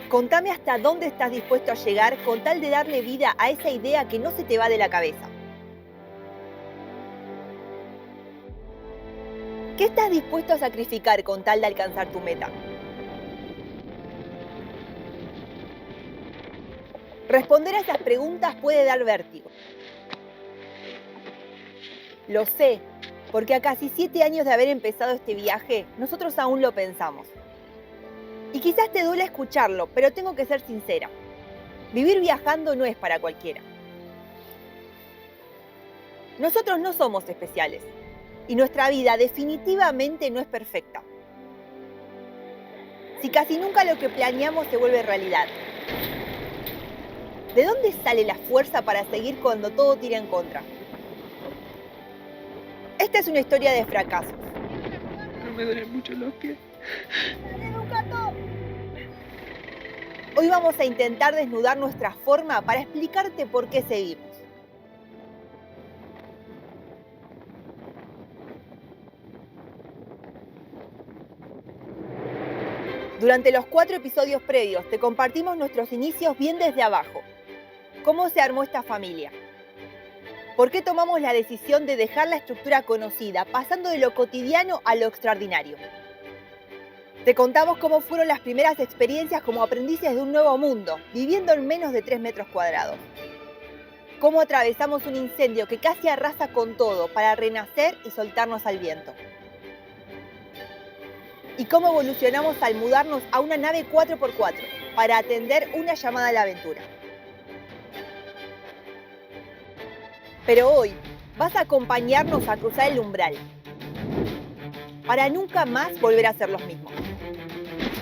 Contame hasta dónde estás dispuesto a llegar con tal de darle vida a esa idea que no se te va de la cabeza. ¿Qué estás dispuesto a sacrificar con tal de alcanzar tu meta? Responder a esas preguntas puede dar vértigo. Lo sé, porque a casi 7 años de haber empezado este viaje, nosotros aún lo pensamos. Y quizás te duele escucharlo, pero tengo que ser sincera. Vivir viajando no es para cualquiera. Nosotros no somos especiales, y nuestra vida definitivamente no es perfecta. Si casi nunca lo que planeamos se vuelve realidad. ¿De dónde sale la fuerza para seguir cuando todo tira en contra? Esta es una historia de fracasos. No me duelen mucho los pies. Hoy vamos a intentar desnudar nuestra forma para explicarte por qué seguimos. Durante los 4 episodios previos te compartimos nuestros inicios bien desde abajo. ¿Cómo se armó esta familia? ¿Por qué tomamos la decisión de dejar la estructura conocida, pasando de lo cotidiano a lo extraordinario? Te contamos cómo fueron las primeras experiencias como aprendices de un nuevo mundo, viviendo en menos de 3 metros cuadrados. Cómo atravesamos un incendio que casi arrasa con todo para renacer y soltarnos al viento. Y cómo evolucionamos al mudarnos a una nave 4x4 para atender una llamada a la aventura. Pero hoy vas a acompañarnos a cruzar el umbral, para nunca más volver a ser los mismos.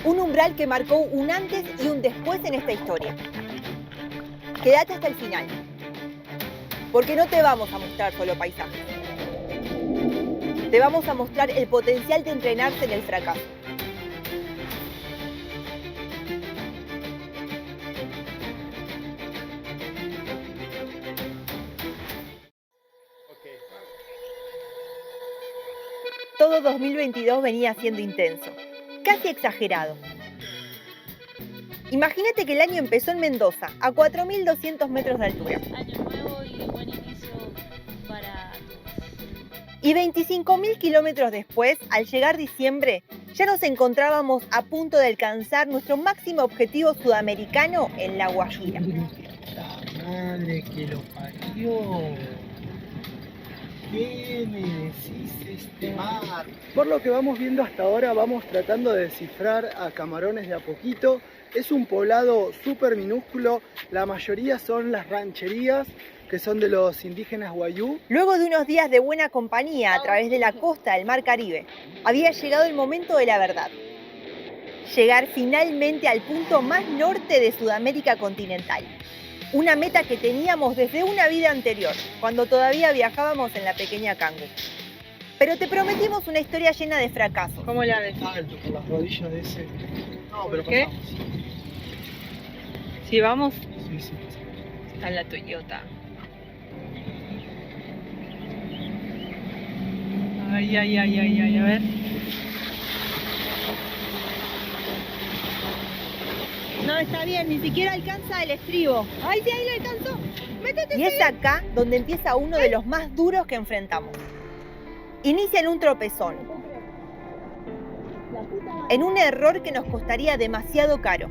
Un umbral que marcó un antes y un después en esta historia. Quédate hasta el final, porque no te vamos a mostrar solo paisajes. Te vamos a mostrar el potencial de entrenarse en el fracaso. Todo 2022 venía siendo intenso, casi exagerado. Imagínate que el año empezó en Mendoza, a 4.200 metros de altura. Año nuevo y buen inicio para todos. Y 25.000 kilómetros después, al llegar diciembre, ya nos encontrábamos a punto de alcanzar nuestro máximo objetivo sudamericano en La Guajira. La madre que lo parió. ¿Qué me decís este mar? Por lo que vamos viendo hasta ahora, vamos tratando de descifrar a Camarones de a poquito. Es un poblado súper minúsculo, la mayoría son las rancherías, que son de los indígenas Wayuu. Luego de unos días de buena compañía a través de la costa del Mar Caribe, había llegado el momento de la verdad. Llegar finalmente al punto más norte de Sudamérica continental. Una meta que teníamos desde una vida anterior, cuando todavía viajábamos en la pequeña Kangoo. Pero te prometimos una historia llena de fracasos. ¿Cómo la ves? Alto por las rodillas de ese. No, pero qué? pasamos. Si vamos, Sí, sí. está la Toyota. Ay, a ver. No, está bien, ni siquiera alcanza el estribo. Ay, sí, ahí lo alcanzó. Métete. Y es acá donde empieza uno de los más duros que enfrentamos. Inicia en un tropezón. En un error que nos costaría demasiado caro.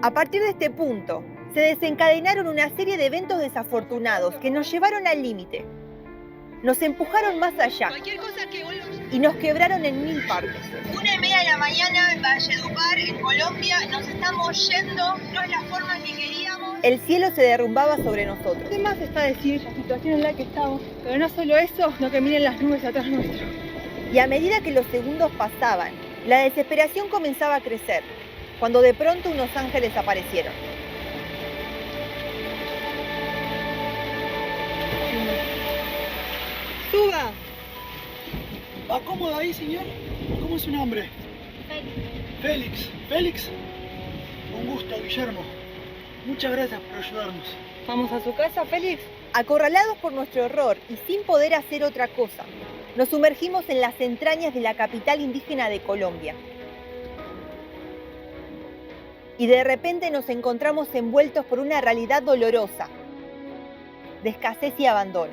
A partir de este punto, se desencadenaron una serie de eventos desafortunados que nos llevaron al límite. Nos empujaron más allá Cualquier cosa que vuelva. y nos quebraron en 1000 partes. 1:30 de la mañana en Valledupar, en Colombia, nos estamos yendo, no es la forma que queríamos. El cielo se derrumbaba sobre nosotros. ¿Qué más está decir la situación en la que estamos? Pero no solo eso, sino que miren las nubes atrás nuestro. Y a medida que los segundos pasaban, la desesperación comenzaba a crecer, cuando de pronto unos ángeles aparecieron. ¡Suba! ¿Acomoda ahí, señor? ¿Cómo es su nombre? Félix. Félix. Un gusto, Guillermo. Muchas gracias por ayudarnos. ¿Vamos a su casa, Félix? Acorralados por nuestro error y sin poder hacer otra cosa, nos sumergimos en las entrañas de la capital indígena de Colombia. Y de repente nos encontramos envueltos por una realidad dolorosa, de escasez y abandono.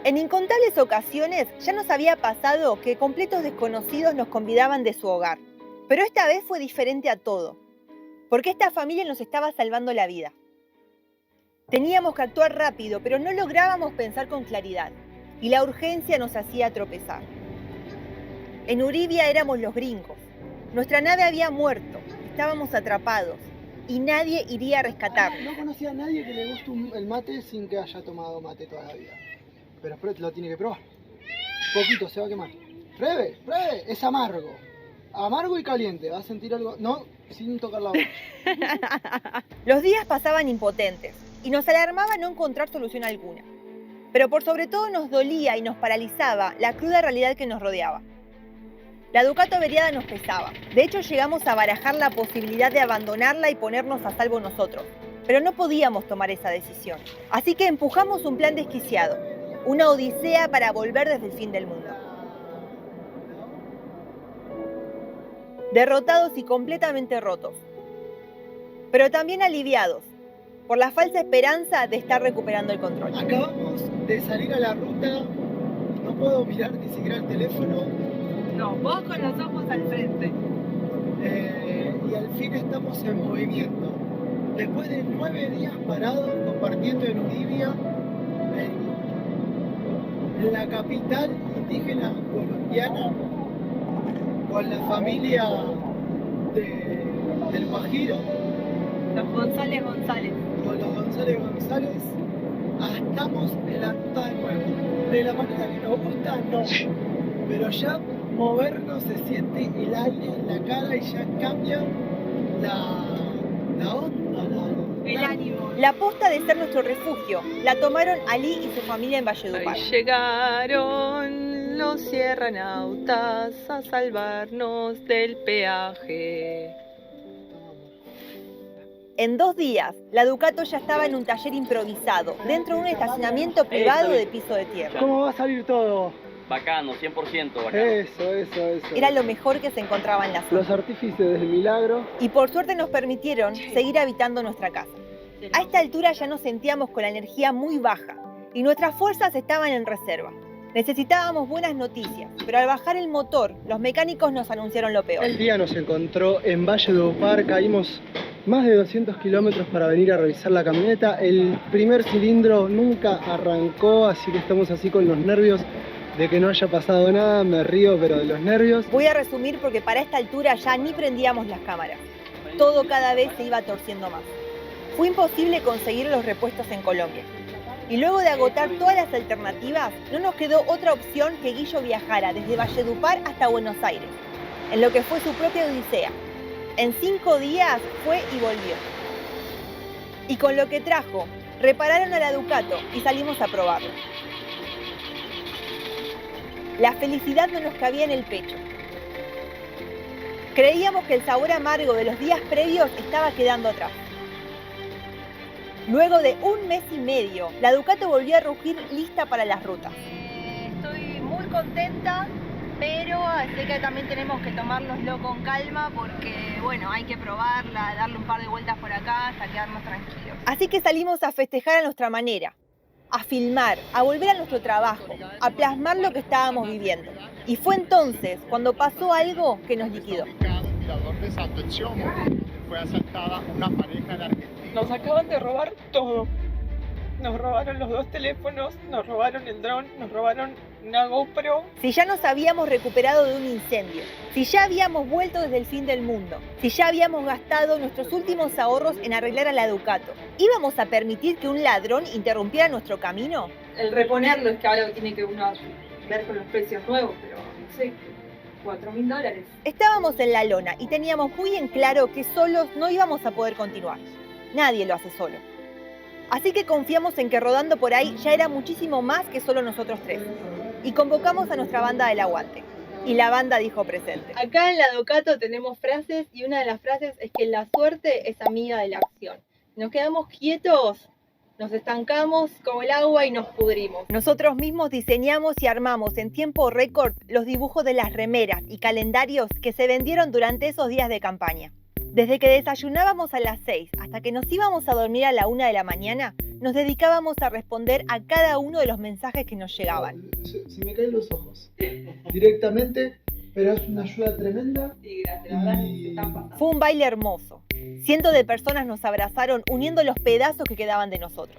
En incontables ocasiones ya nos había pasado que completos desconocidos nos convidaban de su hogar. Pero esta vez fue diferente a todo, porque esta familia nos estaba salvando la vida. Teníamos que actuar rápido, pero no lográbamos pensar con claridad, y la urgencia nos hacía tropezar. En Uribia éramos los gringos. Nuestra nave había muerto, estábamos atrapados, y nadie iría a rescatarnos. No conocía a nadie que le guste el mate sin que haya tomado mate toda la vida. Pero lo tiene que probar. Poquito, se va a quemar. Pruebe, es amargo. Amargo y caliente, ¿va a sentir algo? No, sin tocar la boca. Los días pasaban impotentes y nos alarmaba no encontrar solución alguna. Pero por sobre todo nos dolía y nos paralizaba la cruda realidad que nos rodeaba. La Ducato averiada nos pesaba. De hecho, llegamos a barajar la posibilidad de abandonarla y ponernos a salvo nosotros. Pero no podíamos tomar esa decisión. Así que empujamos un plan desquiciado. Una odisea para volver desde el fin del mundo. Derrotados y completamente rotos, pero también aliviados por la falsa esperanza de estar recuperando el control. Acabamos de salir a la ruta, no puedo mirar ni siquiera el teléfono. No, vos con los ojos al frente. Y al fin estamos en movimiento. Después de 9 días parados compartiendo en Uribia, en la capital indígena colombiana, con la familia del Guajiro, Los González González. con los González González, estamos en la ruta de nuevo. De la manera que nos gusta, no. Pero ya movernos se siente el aire en la cara y ya cambia la onda, El ánimo. La posta de ser nuestro refugio la tomaron Ali y su familia en Valledupar. Ahí llegaron los sierranautas a salvarnos del peaje. En 2 días, la Ducato ya estaba en un taller improvisado, dentro de un estacionamiento privado de piso de tierra. ¿Cómo va a salir todo? Bacano, 100% bacano. Eso. Era lo mejor que se encontraba en la zona. Los artífices del milagro. Y por suerte nos permitieron seguir habitando nuestra casa. A esta altura ya nos sentíamos con la energía muy baja y nuestras fuerzas estaban en reserva. Necesitábamos buenas noticias, pero al bajar el motor, los mecánicos nos anunciaron lo peor. El día nos encontró en Valledupar, caímos más de 200 kilómetros para venir a revisar la camioneta. El primer cilindro nunca arrancó, así que estamos así con los nervios de que no haya pasado nada. Me río, pero de los nervios. Voy a resumir porque para esta altura ya ni prendíamos las cámaras. Todo cada vez se iba torciendo más. Fue imposible conseguir los repuestos en Colombia. Y luego de agotar todas las alternativas, no nos quedó otra opción que Guillo viajara desde Valledupar hasta Buenos Aires, en lo que fue su propia odisea. En 5 días fue y volvió. Y con lo que trajo, repararon a la Ducato y salimos a probarlo. La felicidad no nos cabía en el pecho. Creíamos que el sabor amargo de los días previos estaba quedando atrás. Luego de 1 mes y medio, la Ducato volvió a rugir lista para las rutas. Estoy muy contenta, pero sé que también tenemos que tomárnoslo con calma porque, bueno, hay que probarla, darle un par de vueltas por acá hasta quedarnos tranquilos. Así que salimos a festejar a nuestra manera, a filmar, a volver a nuestro trabajo, a plasmar lo que estábamos viviendo. Y fue entonces cuando pasó algo que nos liquidó. De Santo Exiomo, fue asaltada una pareja de argentinos. Nos acaban de robar todo. Nos robaron los 2 teléfonos, nos robaron el dron, nos robaron una GoPro. Si ya nos habíamos recuperado de un incendio, si ya habíamos vuelto desde el fin del mundo, si ya habíamos gastado nuestros últimos ahorros en arreglar a la Ducato, ¿íbamos a permitir que un ladrón interrumpiera nuestro camino? El reponerlo es que ahora tiene que uno ver con los precios nuevos, pero no sé, $4.000. Estábamos en la lona y teníamos muy en claro que solos no íbamos a poder continuar. Nadie lo hace solo. Así que confiamos en que rodando por ahí ya era muchísimo más que solo nosotros 3. Y convocamos a nuestra banda del aguante. Y la banda dijo presente. Acá en la Ducato tenemos frases y una de las frases es que la suerte es amiga de la acción. Nos quedamos quietos, nos estancamos como el agua y nos pudrimos. Nosotros mismos diseñamos y armamos en tiempo récord los dibujos de las remeras y calendarios que se vendieron durante esos días de campaña. Desde que desayunábamos a las 6 hasta que nos íbamos a dormir a la 1 de la mañana, nos dedicábamos a responder a cada uno de los mensajes que nos llegaban. Se me caen los ojos directamente, pero es una ayuda tremenda. Sí, gracias, la verdad que se están pasando. Fue un baile hermoso. Cientos de personas nos abrazaron uniendo los pedazos que quedaban de nosotros.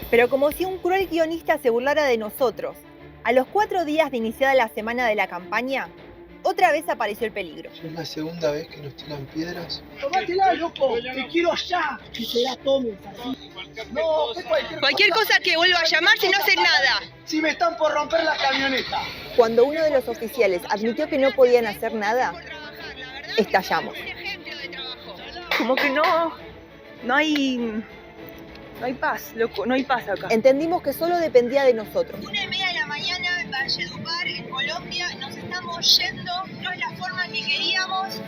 Pero como si un cruel guionista se burlara de nosotros, a los 4 días de iniciada la semana de la campaña, otra vez apareció el peligro. Es la segunda vez que nos tiran piedras. ¡Tomátela, loco! ¡Te quiero allá! Que se la tomes así. No, es Cualquier cosa que vuelva a llamarse no hace nada. Si me están por romper la camioneta. Cuando uno de los oficiales admitió que no podían hacer nada, estallamos. Como que no hay paz, loco, no hay paz acá. Entendimos que solo dependía de nosotros. 1:30 de la mañana en Valledupar, en Colombia, nos estamos yendo, no es la forma que queríamos.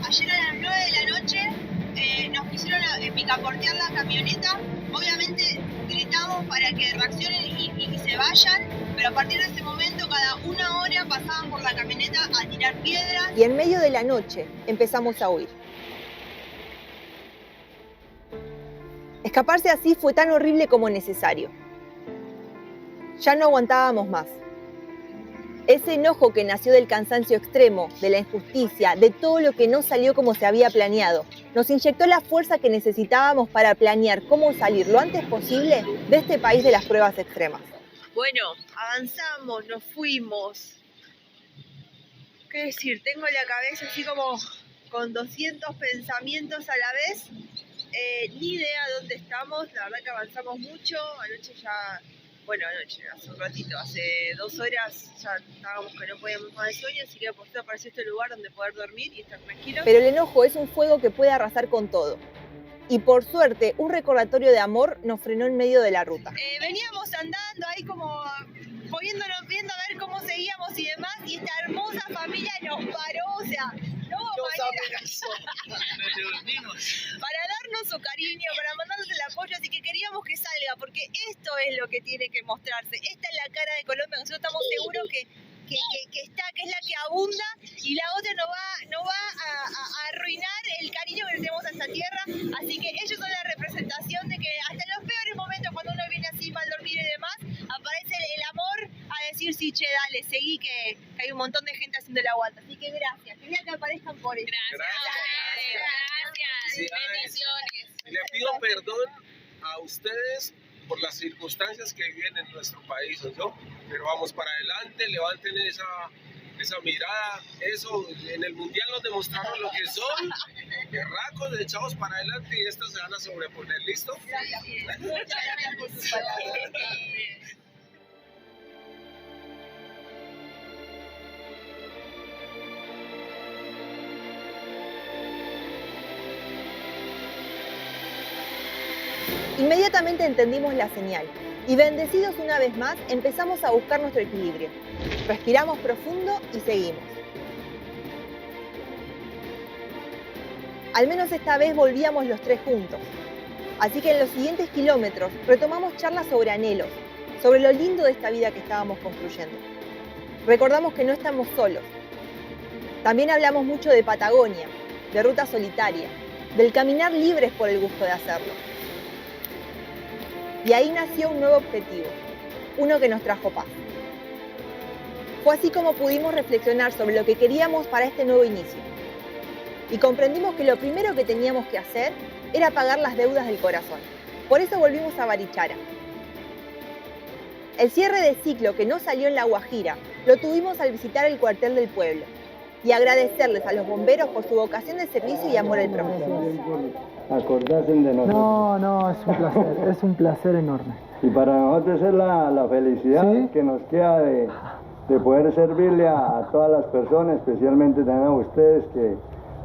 Ayer a las 9 de la noche nos quisieron picaportear la camioneta. Obviamente gritamos para que reaccionen y se vayan, pero a partir de ese momento cada 1 hora pasaban por la camioneta a tirar piedras. Y en medio de la noche empezamos a huir. Escaparse así fue tan horrible como necesario. Ya no aguantábamos más. Ese enojo que nació del cansancio extremo, de la injusticia, de todo lo que no salió como se había planeado, nos inyectó la fuerza que necesitábamos para planear cómo salir lo antes posible de este país de las pruebas extremas. Bueno, avanzamos, nos fuimos. ¿Qué decir? Tengo la cabeza así como con 200 pensamientos a la vez. Ni idea dónde estamos, la verdad que avanzamos mucho. Anoche hace un ratito, hace 2 horas ya estábamos que no podíamos más de sueño, así que por eso apareció este lugar donde poder dormir y estar tranquilos. Pero el enojo es un fuego que puede arrasar con todo. Y por suerte, un recordatorio de amor nos frenó en medio de la ruta. Veníamos andando ahí como viendo a ver cómo seguíamos y demás, y esta hermosa familia nos paró, o sea, no hubo manera para darnos su cariño, para mandarnos el apoyo, así que queríamos que salga, porque esto es lo que tiene que mostrarse. Esta es la cara de Colombia, nosotros estamos seguros que es la que abunda, y la otra no va a arruinar el cariño que le tenemos a esta tierra, así que ellos son la representación de que hasta en los peores momentos, cuando uno viene así mal dormido y demás, aparece el amor a decir, sí, che, dale, seguí, que hay un montón de gente haciendo el aguante, así que gracias, quería que aparezcan por eso. Gracias. Bendiciones. Le pido perdón a ustedes por las circunstancias que viven en nuestro país, ¿no? Pero vamos para adelante, levanten esa mirada, eso en el mundial nos demostraron lo que son, berracos, echados para adelante, y estos se van a sobreponer, ¿listo? Gracias. Muchas gracias por sus palabras. Inmediatamente entendimos la señal y, bendecidos una vez más, empezamos a buscar nuestro equilibrio. Respiramos profundo y seguimos. Al menos esta vez volvíamos los 3 juntos. Así que en los siguientes kilómetros retomamos charlas sobre anhelos, sobre lo lindo de esta vida que estábamos construyendo. Recordamos que no estamos solos. También hablamos mucho de Patagonia, de ruta solitaria, del caminar libres por el gusto de hacerlo. Y ahí nació un nuevo objetivo, uno que nos trajo paz. Fue así como pudimos reflexionar sobre lo que queríamos para este nuevo inicio. Y comprendimos que lo primero que teníamos que hacer era pagar las deudas del corazón. Por eso volvimos a Barichara. El cierre de ciclo que no salió en La Guajira lo tuvimos al visitar el cuartel del pueblo y agradecerles a los bomberos por su vocación de servicio y amor al prójimo. Acordarse de nosotros. No, es un placer enorme. Y para nosotros es la felicidad, ¿sí?, que nos queda de poder servirle a todas las personas, especialmente también a ustedes, que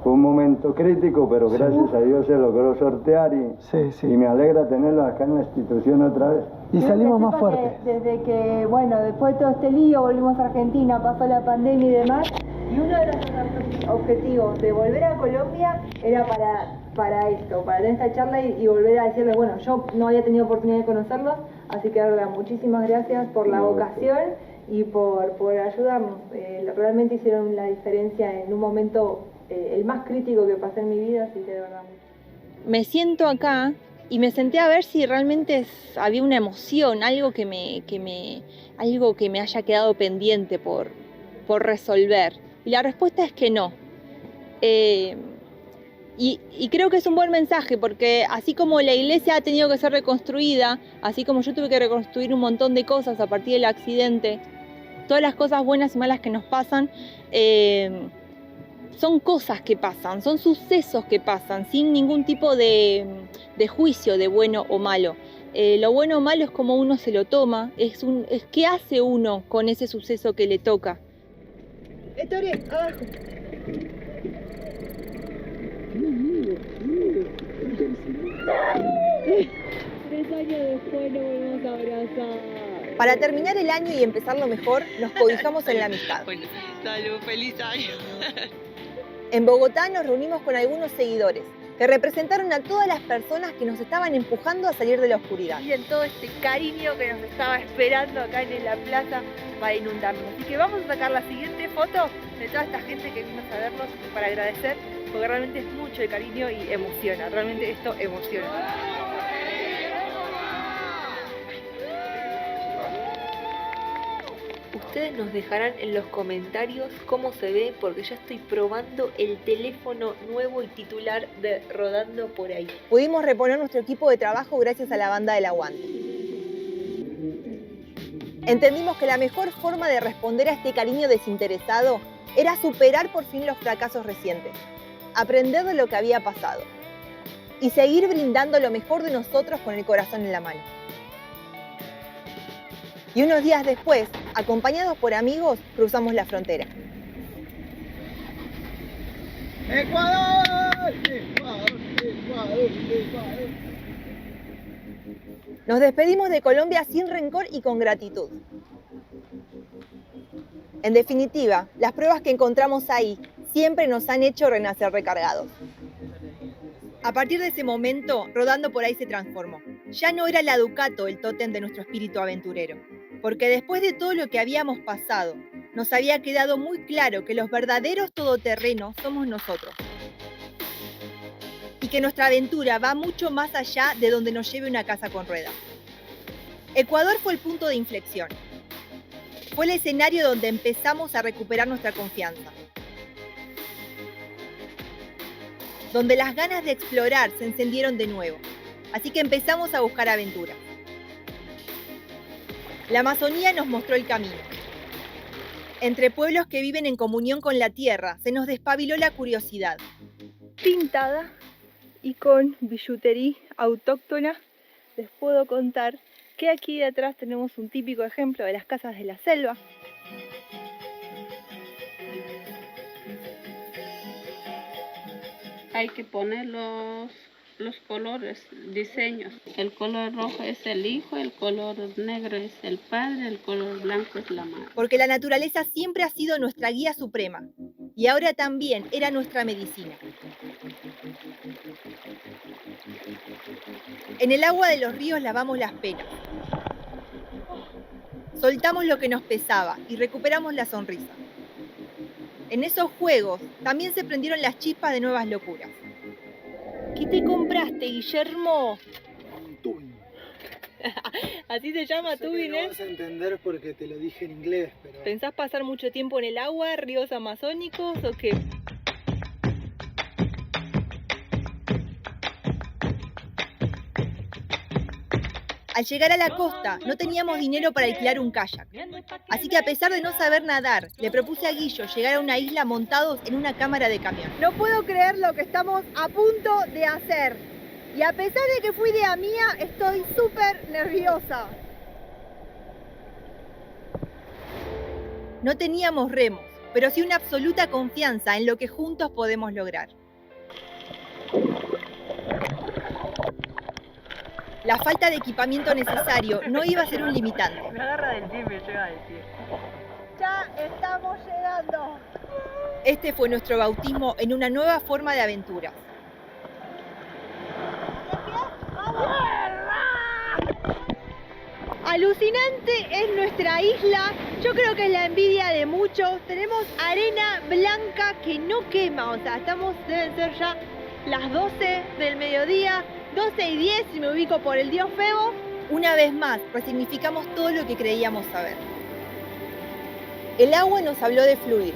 fue un momento crítico, pero gracias a Dios se logró sortear y me alegra tenerlos acá en la institución otra vez. Y salimos más fuertes. Desde que, bueno, después de todo este lío, volvimos a Argentina, pasó la pandemia y demás, y uno de los objetivos de volver a Colombia era para esto, para tener esta charla y volver a decirles, bueno, yo no había tenido oportunidad de conocerlos, así que ahora muchísimas gracias por la vocación y por ayudarnos. Realmente hicieron la diferencia en un momento el más crítico que pasé en mi vida, así que de verdad mucho. Me siento acá y me senté a ver si realmente había una emoción, algo que me haya quedado pendiente por resolver. Y la respuesta es que no. Y creo que es un buen mensaje, porque así como la iglesia ha tenido que ser reconstruida, así como yo tuve que reconstruir un montón de cosas a partir del accidente, todas las cosas buenas y malas que nos pasan, son cosas que pasan, son sucesos que pasan, sin ningún tipo de juicio de bueno o malo. Lo bueno o malo es como uno se lo toma, es qué hace uno con ese suceso que le toca. Ettore, abajo. 3 años después nos volvemos a abrazar. Para terminar el año y empezarlo mejor, nos cobijamos en la amistad. Bueno, salud, feliz año. En Bogotá nos reunimos con algunos seguidores que representaron a todas las personas que nos estaban empujando a salir de la oscuridad. Miren todo este cariño que nos estaba esperando acá en la plaza para inundarnos. Así que vamos a sacar la siguiente foto de toda esta gente que vino a vernos para agradecer, porque realmente es mucho el cariño y emociona, realmente esto emociona. Ustedes nos dejarán en los comentarios cómo se ve, porque ya estoy probando el teléfono nuevo y titular de Rodando por Ahí. Pudimos reponer nuestro equipo de trabajo gracias a la banda del aguante. Entendimos que la mejor forma de responder a este cariño desinteresado era superar por fin los fracasos recientes, aprender de lo que había pasado y seguir brindando lo mejor de nosotros con el corazón en la mano. Y unos días después, acompañados por amigos, cruzamos la frontera. ¡Ecuador! ¡Ecuador! ¡Ecuador! ¡Ecuador! Nos despedimos de Colombia sin rencor y con gratitud. En definitiva, las pruebas que encontramos ahí siempre nos han hecho renacer recargados. A partir de ese momento, Rodando por Ahí se transformó. Ya no era la Ducato el tótem de nuestro espíritu aventurero, porque después de todo lo que habíamos pasado, nos había quedado muy claro que los verdaderos todoterrenos somos nosotros. Y que nuestra aventura va mucho más allá de donde nos lleve una casa con ruedas. Ecuador fue el punto de inflexión. Fue el escenario donde empezamos a recuperar nuestra confianza. Donde las ganas de explorar se encendieron de nuevo. Así que empezamos a buscar aventuras. La Amazonía nos mostró el camino. Entre pueblos que viven en comunión con la tierra, se nos despabiló la curiosidad. Pintada y con billutería autóctona, les puedo contar que aquí de atrás tenemos un típico ejemplo de las casas de la selva. Hay que poner los colores, diseños. El color rojo es el hijo, el color negro es el padre, el color blanco es la madre. Porque la naturaleza siempre ha sido nuestra guía suprema y ahora también era nuestra medicina. En el agua de los ríos lavamos las penas. Soltamos lo que nos pesaba y recuperamos la sonrisa. En esos juegos también se prendieron las chispas de nuevas locuras. ¿Qué te compraste, Guillermo? Un tubing. ¿Así se llama tubing, No vas a entender porque te lo dije en inglés, pero... ¿Pensás pasar mucho tiempo en el agua, ríos amazónicos o qué? Al llegar a la costa, no teníamos dinero para alquilar un kayak. Así que a pesar de no saber nadar, le propuse a Guillo llegar a una isla montados en una cámara de camión. No puedo creer lo que estamos a punto de hacer. Y a pesar de que fui idea mía, estoy súper nerviosa. No teníamos remos, pero sí una absoluta confianza en lo que juntos podemos lograr. La falta de equipamiento necesario no iba a ser un limitante. Me agarra del gym, me llega a decir. ¡Ya estamos llegando! Este fue nuestro bautismo en una nueva forma de aventura. Alucinante es nuestra isla Yo creo que es la envidia de muchos. Tenemos arena blanca que no quema, o sea, deben ser ya las 12 del mediodía, 12:10 si me ubico por el dios Febo. Una vez más, resignificamos todo lo que creíamos saber. El agua nos habló de fluir.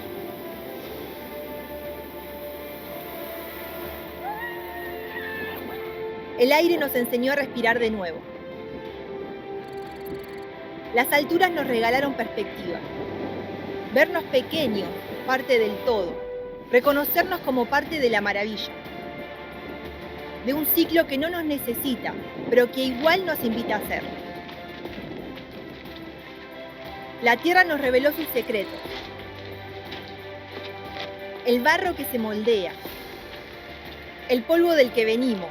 El aire nos enseñó a respirar de nuevo. Las alturas nos regalaron perspectiva. Vernos pequeños, parte del todo. Reconocernos como parte de la maravilla. De un ciclo que no nos necesita, pero que igual nos invita a ser. La tierra nos reveló sus secretos. El barro que se moldea. El polvo del que venimos.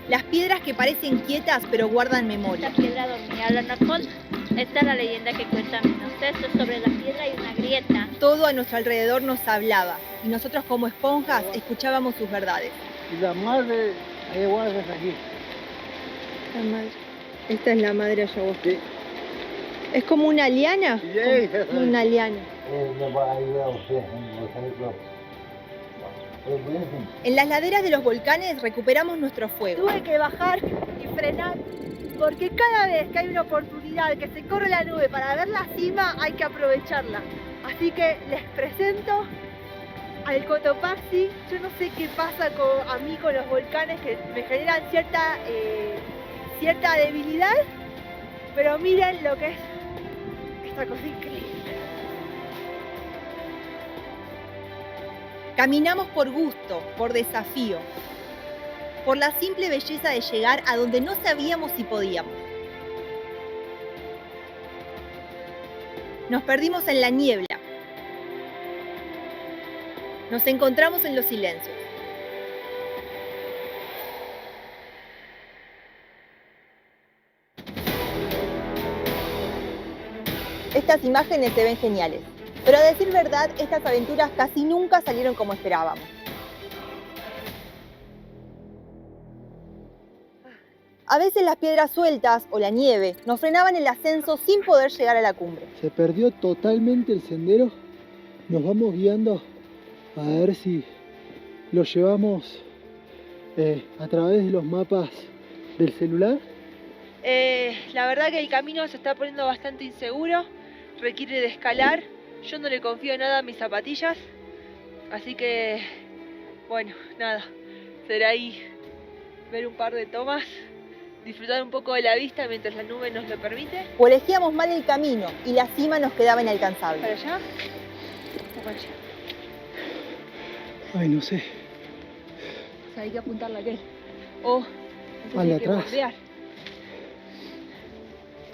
Las piedras que parecen quietas pero guardan memoria. La piedra dormía la Nacol. Esta es la leyenda que cuentan mis ancestros. Sobre la piedra hay una grieta. Todo a nuestro alrededor nos hablaba y nosotros como esponjas escuchábamos sus verdades. Y la madre ayahuasca es aquí. La madre. Esta es la madre ayahuasca. Sí. ¿Es como una liana? Sí, como una liana. En las laderas de los volcanes recuperamos nuestro fuego. Tuve que bajar y frenar porque cada vez que hay una oportunidad que se corre la nube para ver la cima hay que aprovecharla. Así que les presento al Cotopaxi. Yo no sé qué pasa a mí con los volcanes que me generan cierta debilidad, pero miren lo que es esta cosa increíble. Caminamos por gusto, por desafío, por la simple belleza de llegar a donde no sabíamos si podíamos. Nos perdimos en la niebla. Nos encontramos en los silencios. Estas imágenes se ven geniales. Pero a decir verdad, estas aventuras casi nunca salieron como esperábamos. A veces las piedras sueltas o la nieve nos frenaban el ascenso sin poder llegar a la cumbre. Se perdió totalmente el sendero. Nos vamos guiando a ver si lo llevamos a través de los mapas del celular. La verdad que el camino se está poniendo bastante inseguro. Requiere de escalar. Yo no le confío nada a mis zapatillas, así que, bueno, nada, será ahí ver un par de tomas, disfrutar un poco de la vista mientras la nube nos lo permite. O elegíamos mal el camino y la cima nos quedaba inalcanzable. ¿Para allá? ¿O para allá? Ay, no sé. O sea, hay que apuntarla a aquel. O hay que bordear.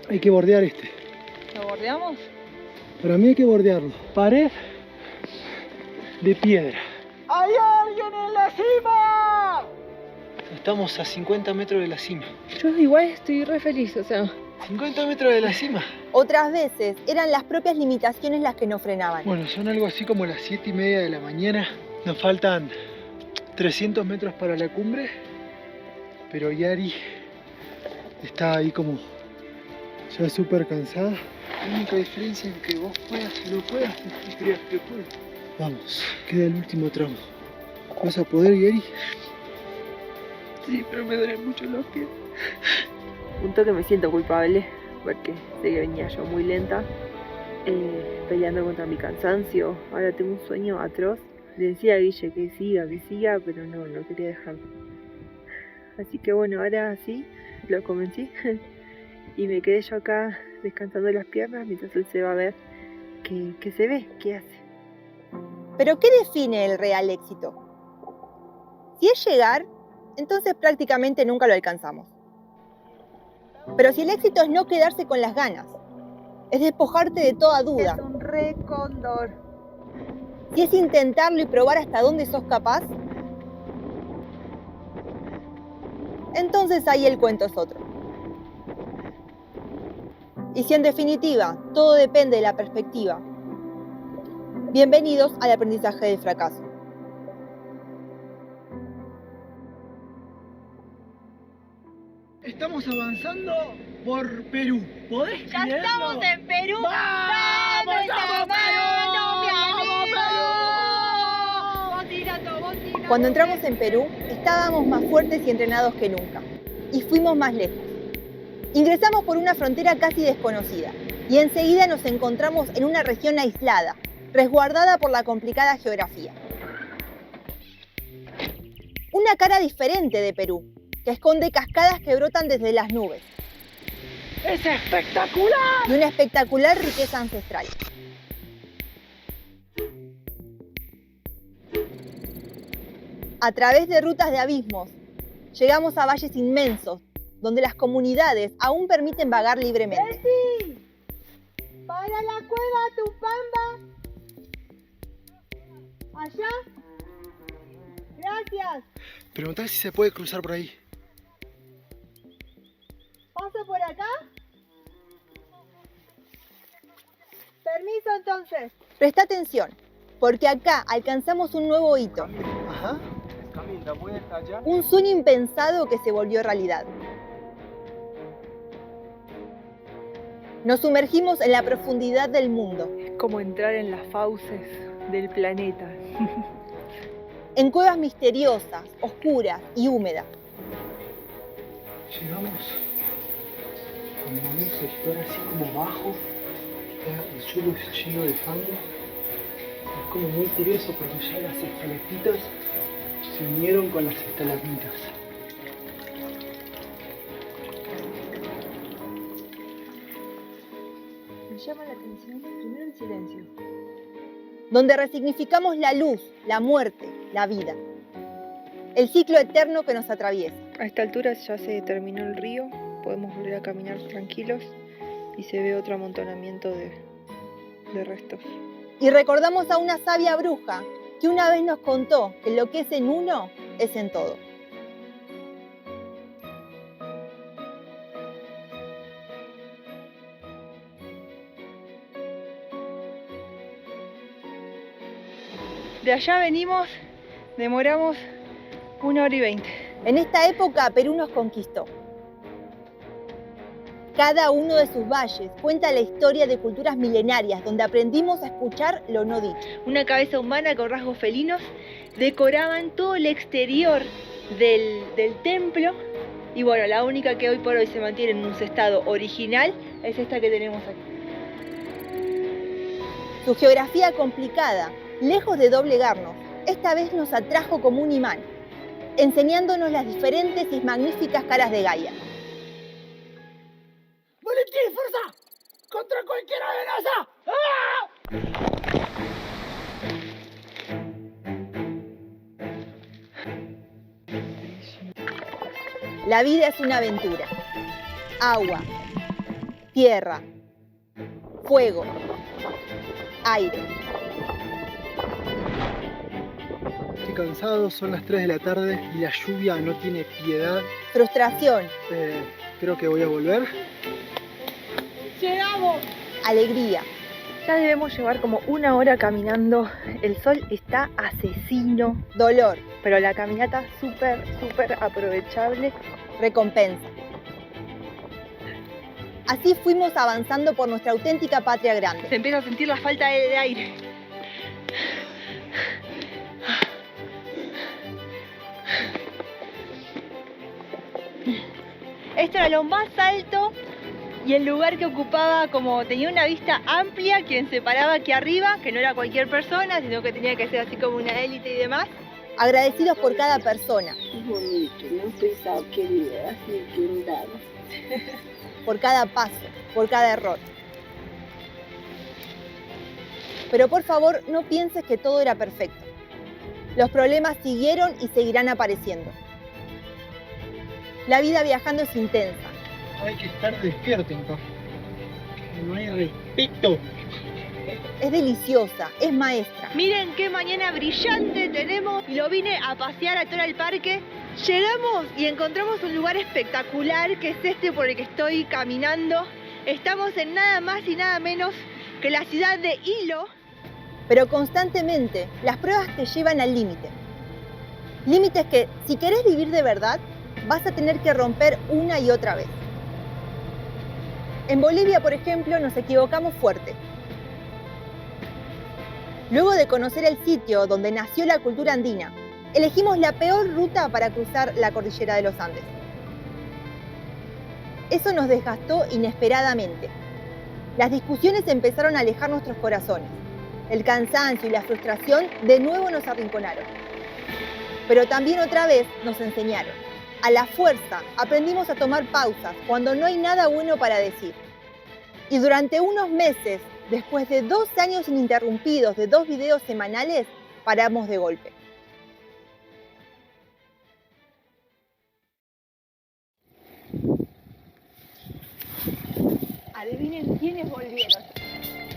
Hay que bordear este. ¿Lo bordeamos? Para mí hay que bordearlo. Pared de piedra. ¡Hay alguien en la cima! Estamos a 50 metros de la cima. Yo igual estoy re feliz, o sea. 50 metros de la cima. Otras veces eran las propias limitaciones las que nos frenaban. Bueno, son algo así como las 7:30 de la mañana. Nos faltan 300 metros para la cumbre. Pero Yari está ahí como ya súper cansada. La única diferencia en que vos puedas o no puedas es que creas que puedes. Vamos, queda el último tramo. ¿Vas a poder, Yari? Sí, pero me duelen mucho los pies. Un toque me siento culpable, porque sé que venía yo muy lenta, peleando contra mi cansancio. Ahora tengo un sueño atroz. Le decía a Guille que siga, pero no quería dejarlo. Así que bueno, ahora sí, lo convencí. Y me quedé yo acá descansando las piernas mientras él se va a ver qué se ve, qué hace. ¿Pero qué define el real éxito? Si es llegar, entonces prácticamente nunca lo alcanzamos. Pero si el éxito es no quedarse con las ganas, es despojarte de toda duda. Es un re cóndor. Si es intentarlo y probar hasta dónde sos capaz, entonces ahí el cuento es otro. Y si en definitiva todo depende de la perspectiva, bienvenidos al aprendizaje del fracaso. Estamos avanzando por Perú. ¿Podés ¡Ya creerlo? estamos en Perú! ¡Vamos, Perú! Cuando entramos en Perú, estábamos más fuertes y entrenados que nunca. Y fuimos más lejos. Ingresamos por una frontera casi desconocida. Y enseguida nos encontramos en una región aislada, resguardada por la complicada geografía. Una cara diferente de Perú, que esconde cascadas que brotan desde las nubes. ¡Es espectacular! Y una espectacular riqueza ancestral. A través de rutas de abismos, llegamos a valles inmensos, donde las comunidades aún permiten vagar libremente. ¡Bessie! ¡Para la cueva Tupamba! ¿Allá? Gracias. Preguntá si se puede cruzar por ahí. ¿Paso por acá? Permiso entonces. Presta atención, porque acá alcanzamos un nuevo hito. Ajá. Un sueño impensado que se volvió realidad. Nos sumergimos en la profundidad del mundo. Es como entrar en las fauces del planeta. En cuevas misteriosas, oscuras y húmedas. Llegamos como a un sector así como bajo. El suelo es lleno de fango. Es como muy curioso porque ya las estalactitas se unieron con las estalagmitas. Me llama la atención primero el silencio. Donde resignificamos la luz, la muerte, la vida. El ciclo eterno que nos atraviesa. A esta altura ya se terminó el río, podemos volver a caminar tranquilos y se ve otro amontonamiento de restos. Y recordamos a una sabia bruja que una vez nos contó que lo que es en uno es en todo. De allá venimos, demoramos 1 hora y 20. En esta época Perú nos conquistó. Cada uno de sus valles cuenta la historia de culturas milenarias donde aprendimos a escuchar lo no dicho. Una cabeza humana con rasgos felinos decoraban todo el exterior del templo y bueno, la única que hoy por hoy se mantiene en un estado original es esta que tenemos aquí. Su geografía complicada, lejos de doblegarnos, esta vez nos atrajo como un imán, enseñándonos las diferentes y magníficas caras de Gaia. ¡Boletín, fuerza! ¡Contra cualquier amenaza! ¡Ah! La vida es una aventura. Agua, tierra, fuego, aire. Estoy cansado, son las 3 de la tarde y la lluvia no tiene piedad. Frustración. Creo que voy a volver. ¡Llegamos! Alegría. Ya debemos llevar como 1 hora caminando. El sol está asesino. Dolor. Pero la caminata súper aprovechable. Recompensa. Así fuimos avanzando por nuestra auténtica patria grande. Se empieza a sentir la falta de aire. Esto era lo más alto y el lugar que ocupaba, como tenía una vista amplia, quien se paraba aquí arriba, que no era cualquier persona, sino que tenía que ser así como una élite y demás. Agradecidos por cada persona. Es bonito, no pensaba que iba así que andaba. Por cada paso, por cada error. Pero por favor, no pienses que todo era perfecto. Los problemas siguieron y seguirán apareciendo. La vida viajando es intensa. Hay que estar despierto, entonces. No hay respeto. Es deliciosa, es maestra. Miren qué mañana brillante tenemos y lo vine a pasear a todo el parque. Llegamos y encontramos un lugar espectacular que es este por el que estoy caminando. Estamos en nada más y nada menos que la ciudad de Hilo. Pero constantemente las pruebas te llevan al límite. Límites que, si querés vivir de verdad, vas a tener que romper una y otra vez. En Bolivia, por ejemplo, nos equivocamos fuerte. Luego de conocer el sitio donde nació la cultura andina, elegimos la peor ruta para cruzar la cordillera de los Andes. Eso nos desgastó inesperadamente. Las discusiones empezaron a alejar nuestros corazones. El cansancio y la frustración de nuevo nos arrinconaron. Pero también otra vez nos enseñaron. A la fuerza aprendimos a tomar pausas cuando no hay nada bueno para decir. Y durante unos meses, después de 2 años ininterrumpidos de 2 videos semanales, paramos de golpe. Adivinen quiénes volvieron.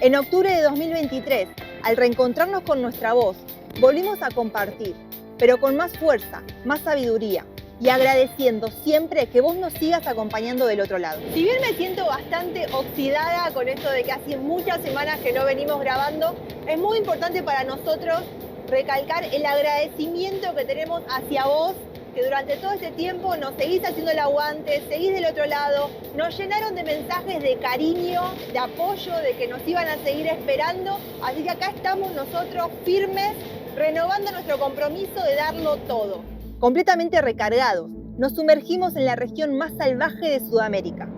En octubre de 2023, al reencontrarnos con nuestra voz, volvimos a compartir, pero con más fuerza, más sabiduría y agradeciendo siempre que vos nos sigas acompañando del otro lado. Si bien me siento bastante oxidada con esto de que hace muchas semanas que no venimos grabando, es muy importante para nosotros recalcar el agradecimiento que tenemos hacia vos, que durante todo este tiempo nos seguís haciendo el aguante, seguís del otro lado, nos llenaron de mensajes de cariño, de apoyo, de que nos iban a seguir esperando, así que acá estamos nosotros firmes, renovando nuestro compromiso de darlo todo. Completamente recargados, nos sumergimos en la región más salvaje de Sudamérica.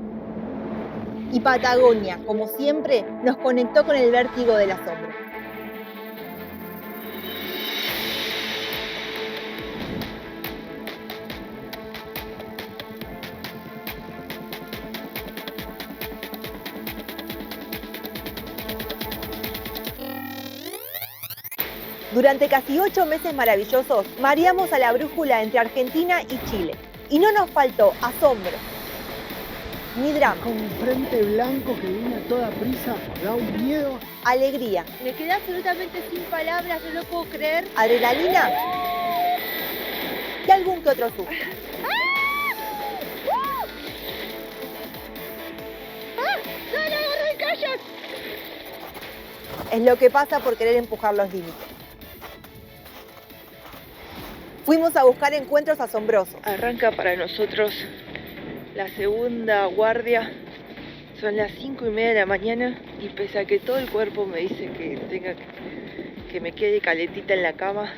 Y Patagonia, como siempre, nos conectó con el vértigo del asombro. Durante casi 8 meses maravillosos, mareamos a la brújula entre Argentina y Chile. Y no nos faltó asombro, ni drama. Con un frente blanco que viene a toda prisa, da un miedo. Alegría. Me quedé absolutamente sin palabras, no lo puedo creer. Adrenalina. Y algún que otro susto. ¡Dale, agarra el kayak! Es lo que pasa por querer empujar los límites. Fuimos a buscar encuentros asombrosos. Arranca para nosotros la segunda guardia. Son las 5:30 de la mañana y pese a que todo el cuerpo me dice que me quede calentita en la cama,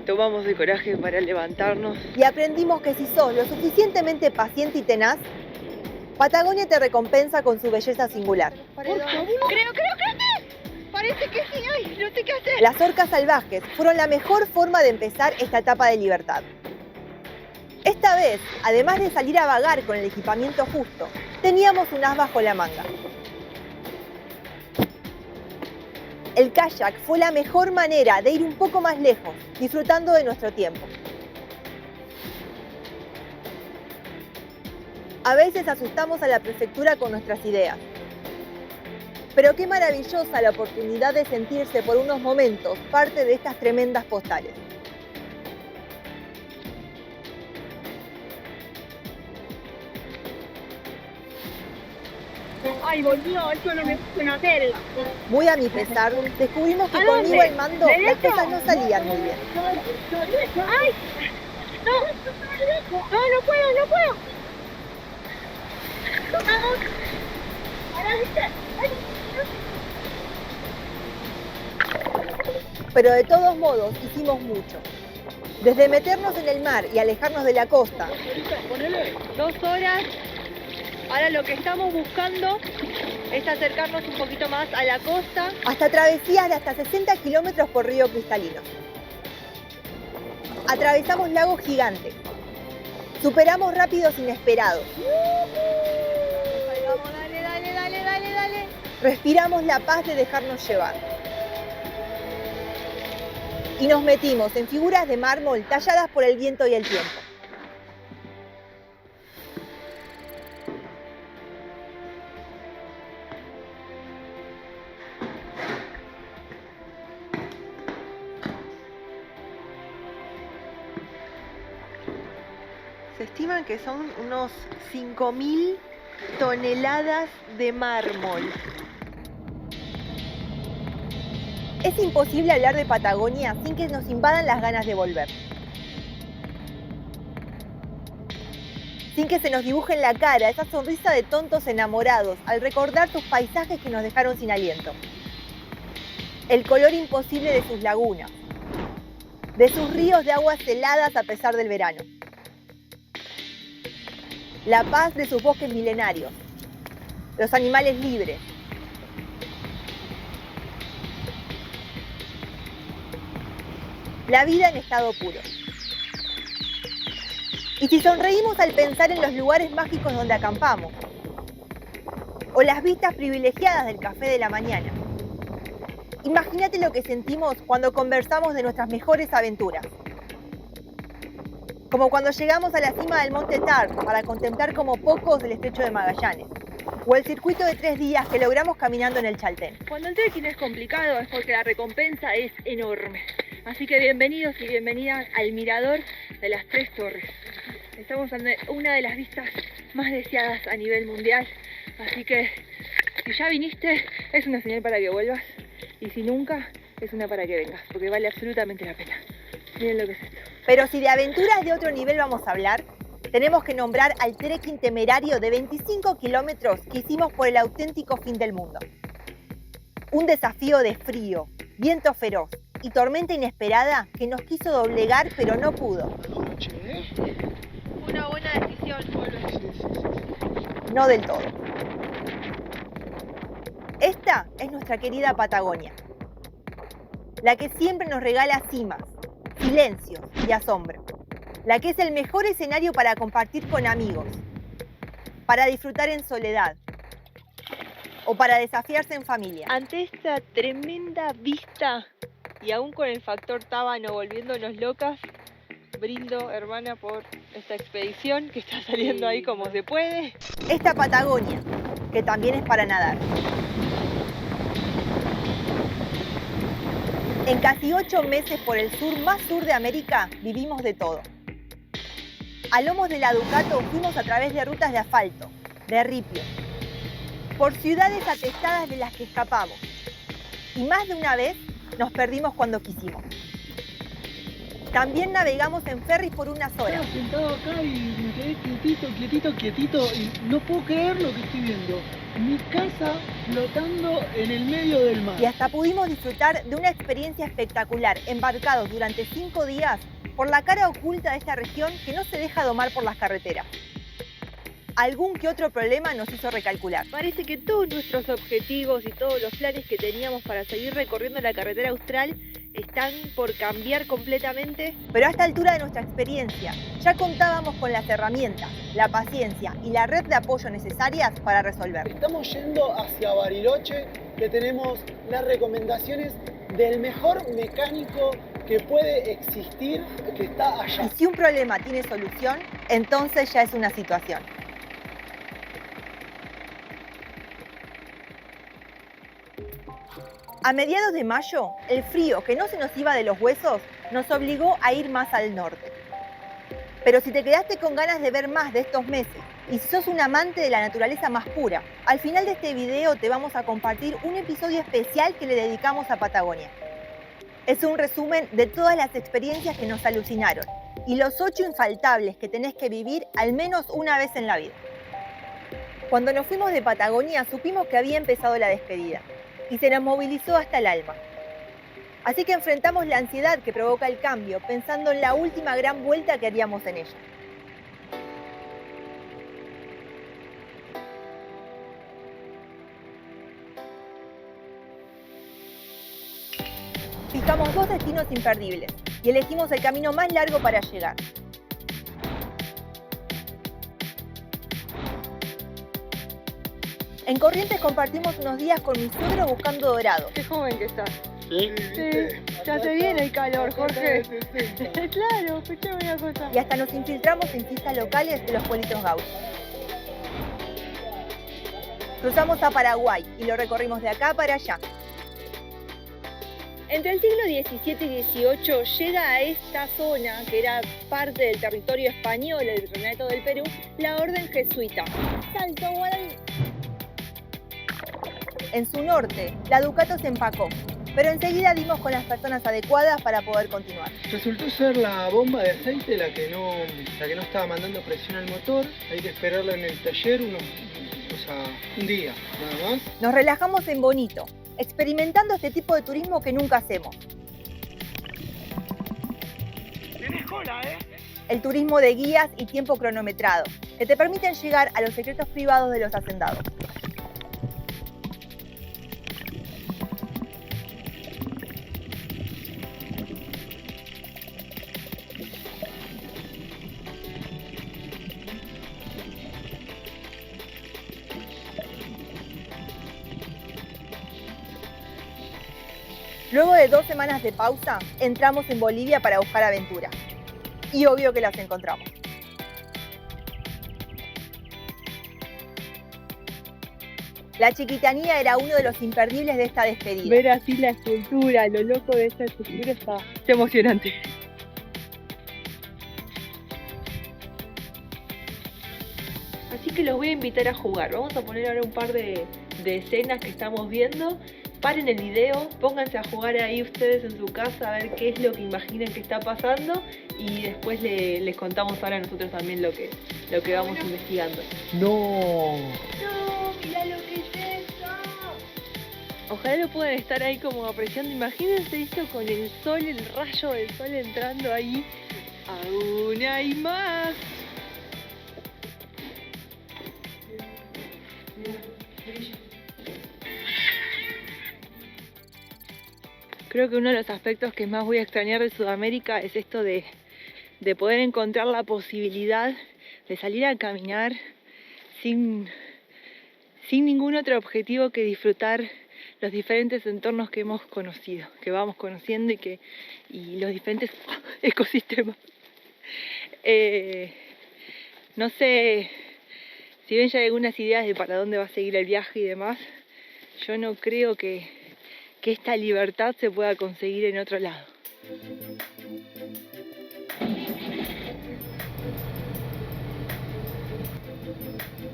tomamos el coraje para levantarnos. Y aprendimos que si sos lo suficientemente paciente y tenaz, Patagonia te recompensa con su belleza singular. Creo que parece que sí. Ay, no sé qué hacer. Las orcas salvajes fueron la mejor forma de empezar esta etapa de libertad. Esta vez, además de salir a vagar con el equipamiento justo, teníamos un as bajo la manga. El kayak fue la mejor manera de ir un poco más lejos, disfrutando de nuestro tiempo. A veces asustamos a la prefectura con nuestras ideas. Pero qué maravillosa la oportunidad de sentirse por unos momentos parte de estas tremendas postales. Ay, volvió, esto no me funciona hacer. Muy a mi pesar, descubrimos que conmigo al mando las cosas no salían muy bien. ¡Ay! ¡No! ¡No puedo! ¡Vamos! Pero de todos modos hicimos mucho. Desde meternos en el mar y alejarnos de la costa. 2 horas. Ahora lo que estamos buscando es acercarnos un poquito más a la costa. Hasta travesías de hasta 60 kilómetros por río cristalino. Atravesamos lagos gigantes. Superamos rápidos inesperados. Vamos, dale. Respiramos la paz de dejarnos llevar. Y nos metimos en figuras de mármol talladas por el viento y el tiempo. Se estiman que son unos 5.000 toneladas de mármol. Es imposible hablar de Patagonia sin que nos invadan las ganas de volver. sin que se nos dibuje en la cara esa sonrisa de tontos enamorados al recordar sus paisajes que nos dejaron sin aliento. El color imposible de sus lagunas, de sus ríos de aguas heladas a pesar del verano. La paz de sus bosques milenarios, los animales libres. La vida en estado puro. Y si sonreímos al pensar en los lugares mágicos donde acampamos, o las vistas privilegiadas del café de la mañana, imagínate lo que sentimos cuando conversamos de nuestras mejores aventuras. Como cuando llegamos a la cima del Monte Tart para contemplar como pocos el Estrecho de Magallanes, o el circuito de 3 días que logramos caminando en el Chaltén. Cuando el trekking es complicado es porque la recompensa es enorme. Así que bienvenidos y bienvenidas al mirador de las 3 torres. Estamos ante una de las vistas más deseadas a nivel mundial. Así que si ya viniste, es una señal para que vuelvas. Y si nunca, es una para que vengas, porque vale absolutamente la pena. Miren lo que es esto. Pero si de aventuras de otro nivel vamos a hablar, tenemos que nombrar al trekking temerario de 25 kilómetros que hicimos por el auténtico fin del mundo. Un desafío de frío, viento feroz y tormenta inesperada que nos quiso doblegar pero no pudo. Una buena decisión, No del todo. Esta es nuestra querida Patagonia, la que siempre nos regala cimas, silencios y asombro, la que es el mejor escenario para compartir con amigos, para disfrutar en soledad o para desafiarse en familia. Ante esta tremenda vista y aún con el factor tábano volviéndonos locas, brindo, hermana, por esta expedición que está saliendo ahí como se puede. Esta Patagonia, que también es para nadar. En casi 8 meses por el sur más sur de América vivimos de todo. A lomos de la Ducato fuimos a través de rutas de asfalto, de ripio, por ciudades atestadas de las que escapamos. Y más de una vez nos perdimos cuando quisimos. También navegamos en ferries por unas horas. Estaba sentado acá y me quedé quietito y no puedo creer lo que estoy viendo. Mi casa flotando en el medio del mar. Y hasta pudimos disfrutar de una experiencia espectacular, embarcados durante 5 días por la cara oculta de esta región que no se deja domar por las carreteras. Algún que otro problema nos hizo recalcular. Parece que todos nuestros objetivos y todos los planes que teníamos para seguir recorriendo la carretera austral están por cambiar completamente. Pero a esta altura de nuestra experiencia, ya contábamos con las herramientas, la paciencia y la red de apoyo necesarias para resolverlo. Estamos yendo hacia Bariloche, que tenemos las recomendaciones del mejor mecánico que puede existir, que está allá. Y si un problema tiene solución, entonces ya es una situación. A mediados de mayo, el frío que no se nos iba de los huesos nos obligó a ir más al norte. Pero si te quedaste con ganas de ver más de estos meses y si sos un amante de la naturaleza más pura, al final de este video te vamos a compartir un episodio especial que le dedicamos a Patagonia. Es un resumen de todas las experiencias que nos alucinaron y los 8 infaltables que tenés que vivir al menos una vez en la vida. Cuando nos fuimos de Patagonia supimos que había empezado la despedida y se nos movilizó hasta el alma. Así que enfrentamos la ansiedad que provoca el cambio, pensando en la última gran vuelta que haríamos en ella. Fijamos 2 destinos imperdibles y elegimos el camino más largo para llegar. En Corrientes compartimos unos días con mi suegro buscando dorado. Qué joven que estás. Sí, Ya te viene el calor, Jorge. Claro, escuchame una cosa. Y hasta nos infiltramos en fiestas locales de los pueblitos gauchos. Cruzamos a Paraguay y lo recorrimos de acá para allá. Entre el siglo XVII y XVIII llega a esta zona, que era parte del territorio español, el Virreinato del Perú, la orden jesuita. Salto Guaraní. En su norte, la Ducato se empacó, pero enseguida dimos con las personas adecuadas para poder continuar. Resultó ser la bomba de aceite la que no estaba mandando presión al motor. Hay que esperarla en el taller un día, nada más. Nos relajamos en Bonito, experimentando este tipo de turismo que nunca hacemos. Tenés cola, ¿eh? El turismo de guías y tiempo cronometrado, que te permiten llegar a los secretos privados de los hacendados. Luego de 2 semanas de pausa, entramos en Bolivia para buscar aventura. Y obvio que las encontramos. La Chiquitanía era uno de los imperdibles de esta despedida. Ver así la escultura, lo loco de esta escultura está emocionante. Así que los voy a invitar a jugar. Vamos a poner ahora un par de escenas que estamos viendo. Paren el video, pónganse a jugar ahí ustedes en su casa a ver qué es lo que imaginan que está pasando y después les contamos ahora nosotros también lo que vamos investigando. No. No, mirá lo que es eso. Ojalá lo puedan estar ahí como apreciando. Imagínense esto con el sol, el rayo del sol entrando ahí. Aún hay más. Creo que uno de los aspectos que más voy a extrañar de Sudamérica es esto de poder encontrar la posibilidad de salir a caminar sin ningún otro objetivo que disfrutar los diferentes entornos que hemos conocido, que vamos conociendo y los diferentes ecosistemas. No sé, si bien ya hay algunas ideas de para dónde va a seguir el viaje y demás, yo no creo que esta libertad se pueda conseguir en otro lado.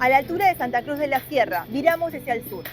A la altura de Santa Cruz de la Sierra, viramos hacia el sur.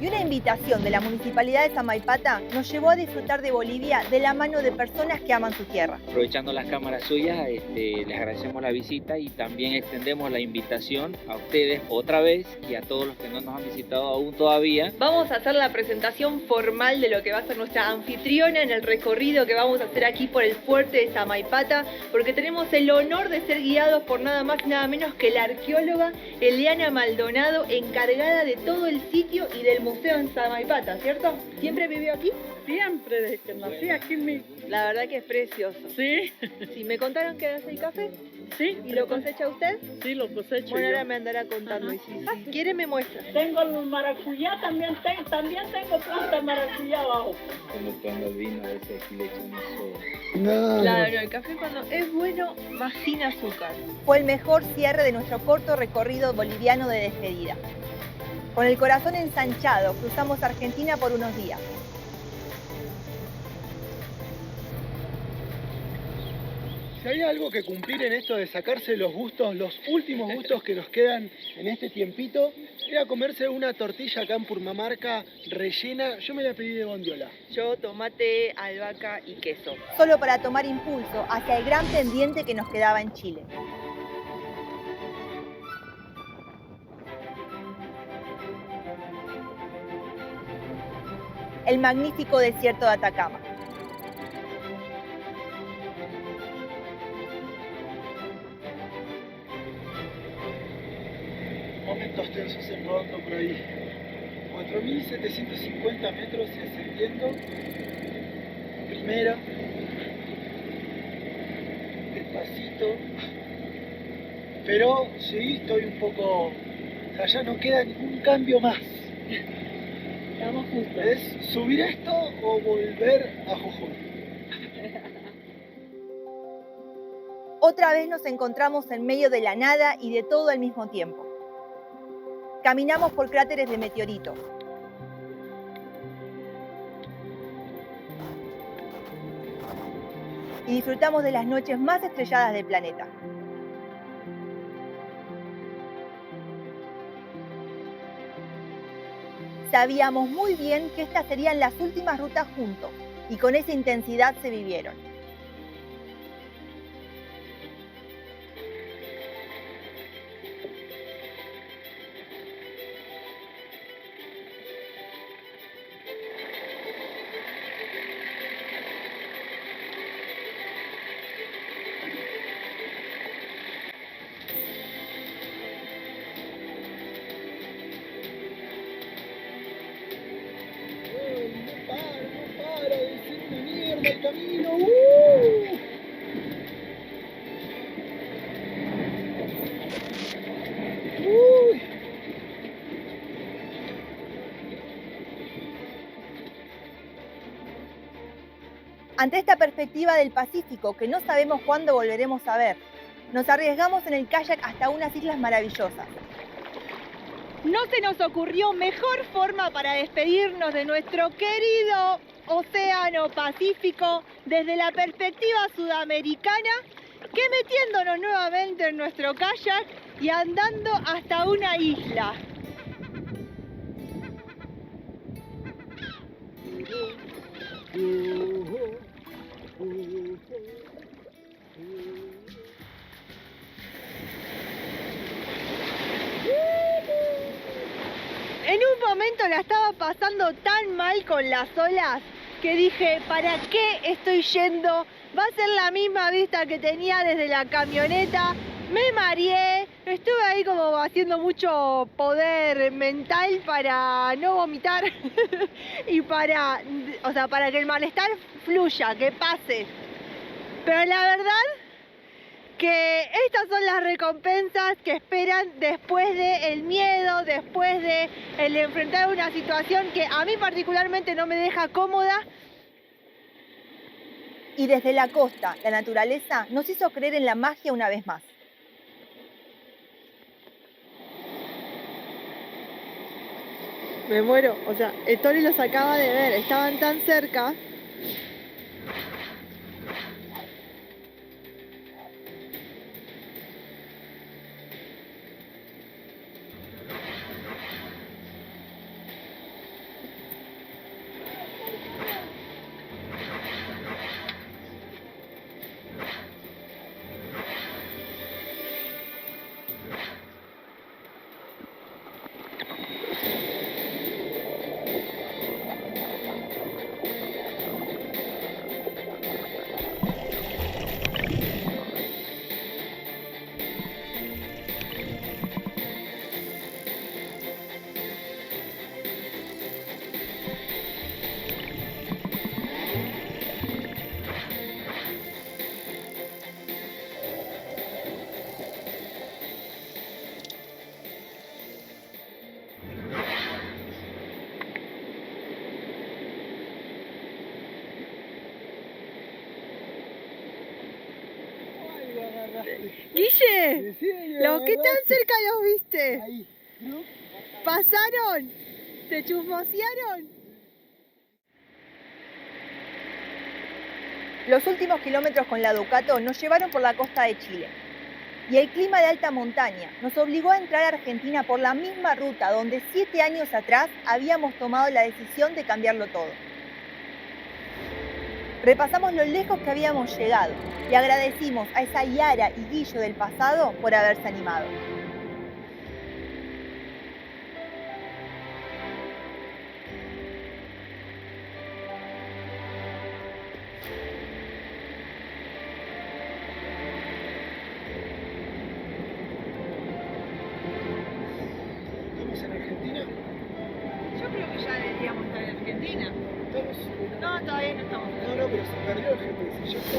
Y una invitación de la Municipalidad de Samaipata nos llevó a disfrutar de Bolivia de la mano de personas que aman su tierra. Aprovechando las cámaras suyas, les agradecemos la visita y también extendemos la invitación a ustedes otra vez y a todos los que no nos han visitado aún todavía. Vamos a hacer la presentación formal de lo que va a ser nuestra anfitriona en el recorrido que vamos a hacer aquí por el fuerte de Samaipata, porque tenemos el honor de ser guiados por nada más y nada menos que la arqueóloga Eliana Maldonado, encargada de todo el sitio y del museo en Samaipata, ¿cierto? ¿Siempre vivió aquí? Siempre, desde que nací aquí mismo. La verdad que es precioso. Sí. ¿Sí me contaron que hace el café? Sí. ¿Y lo cosecha usted? Sí, lo cosecho. Bueno, yo. ahora me andará contando. Y si quiere me muestra. Tengo los maracuyá, también tengo planta de maracuyá abajo. Cuando el vino a veces aquí le echamos soda. No. Claro, el café cuando es bueno, más sin azúcar. Fue el mejor cierre de nuestro corto recorrido boliviano de despedida. Con el corazón ensanchado, cruzamos Argentina por unos días. Si hay algo que cumplir en esto de sacarse los gustos, los últimos gustos que nos quedan en este tiempito, era comerse una tortilla acá en Purmamarca rellena. Yo me la pedí de bondiola. Yo tomate, albahaca y queso. Solo para tomar impulso hacia el gran pendiente que nos quedaba en Chile. El magnífico desierto de Atacama. Momentos tensos en rodando por ahí. 4.750 metros y ascendiendo. Primera. Despacito. Pero sí, estoy un poco... O sea, ya no queda ningún cambio más. Estamos justos. ¿Es subir esto o volver a Jujuy? Otra vez nos encontramos en medio de la nada y de todo al mismo tiempo. Caminamos por cráteres de meteoritos. Y disfrutamos de las noches más estrelladas del planeta. Sabíamos muy bien que estas serían las últimas rutas juntos, y con esa intensidad se vivieron. El camino. Ante esta perspectiva del Pacífico que no sabemos cuándo volveremos a ver, nos arriesgamos en el kayak hasta unas islas maravillosas. No se nos ocurrió mejor forma para despedirnos de nuestro querido Océano Pacífico desde la perspectiva sudamericana que metiéndonos nuevamente en nuestro kayak y andando hasta una isla. En un momento la estaba pasando tan mal con las olas que dije, ¿para qué estoy yendo? Va a ser la misma vista que tenía desde la camioneta. Me mareé, estuve ahí como haciendo mucho poder mental para no vomitar y para que el malestar fluya, que pase. Pero la verdad que estas son las recompensas que esperan después del miedo, después de el enfrentar una situación que a mí particularmente no me deja cómoda. Y desde la costa, la naturaleza nos hizo creer en la magia una vez más. Me muero, Tori los acaba de ver, estaban tan cerca. Guille, los que están cerca los viste. Ahí. ¿Pasaron? ¿Te chusmosearon? Los últimos kilómetros con la Ducato nos llevaron por la costa de Chile. Y el clima de alta montaña nos obligó a entrar a Argentina por la misma ruta donde 7 años atrás habíamos tomado la decisión de cambiarlo todo. Repasamos lo lejos que habíamos llegado y agradecimos a esa Yara y Guillo del pasado por haberse animado. ¿Estamos en Argentina? Yo creo que ya deberíamos estar en Argentina. No, todavía no estamos. No, pero se perdió el GPS. Ya está.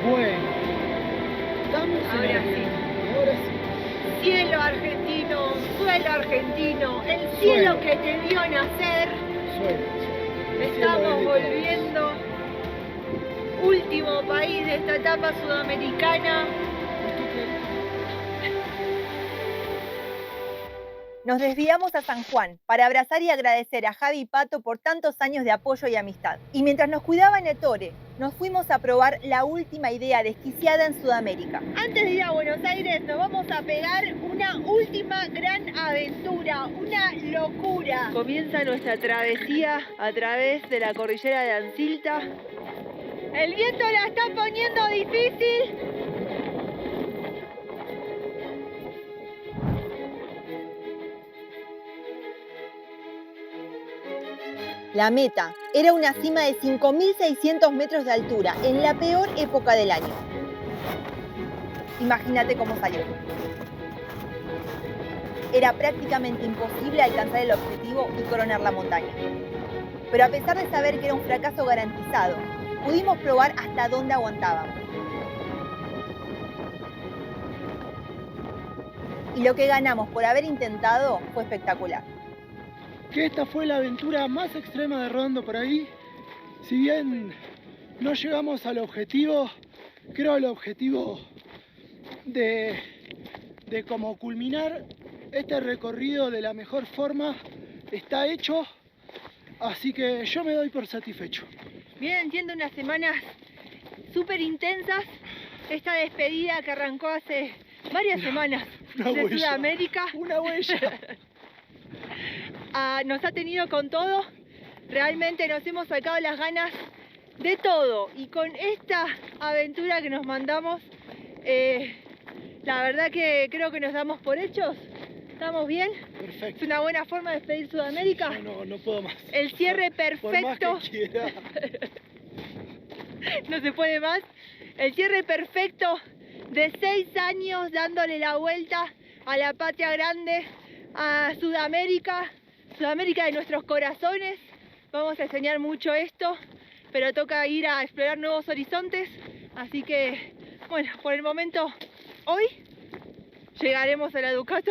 Bueno, estamos en Argentina. Ahora sí. Cielo argentino, suelo argentino, el cielo que te vio nacer. Estamos volviendo. Último país de esta etapa sudamericana. Nos desviamos a San Juan para abrazar y agradecer a Javi y Pato por tantos años de apoyo y amistad. Y mientras nos cuidaba en Ettore, nos fuimos a probar la última idea desquiciada en Sudamérica. Antes de ir a Buenos Aires nos vamos a pegar una última gran aventura, una locura. Comienza nuestra travesía a través de la cordillera de Ancilta. El viento la está poniendo difícil. La meta era una cima de 5.600 metros de altura en la peor época del año. Imagínate cómo salió. Era prácticamente imposible alcanzar el objetivo y coronar la montaña. Pero a pesar de saber que era un fracaso garantizado, pudimos probar hasta dónde aguantábamos. Y lo que ganamos por haber intentado fue espectacular. Que esta fue la aventura más extrema de Rodando por ahí. Si bien no llegamos al objetivo, creo el objetivo de cómo culminar este recorrido de la mejor forma está hecho, así que yo me doy por satisfecho. Vienen siendo unas semanas súper intensas. Esta despedida que arrancó hace varias semanas de Sudamérica. Una huella. Nos ha tenido con todo, realmente nos hemos sacado las ganas de todo y con esta aventura que nos mandamos, la verdad que creo que nos damos por hechos. ¿Estamos bien? Perfecto. Es una buena forma de despedir Sudamérica. No puedo más. El cierre perfecto. Por más que quiera. No se puede más. El cierre perfecto de 6 años dándole la vuelta a la patria grande, a Sudamérica. Sudamérica de nuestros corazones. Vamos a enseñar mucho esto, pero toca ir a explorar nuevos horizontes. Así que, bueno, por el momento, hoy llegaremos a la Ducato.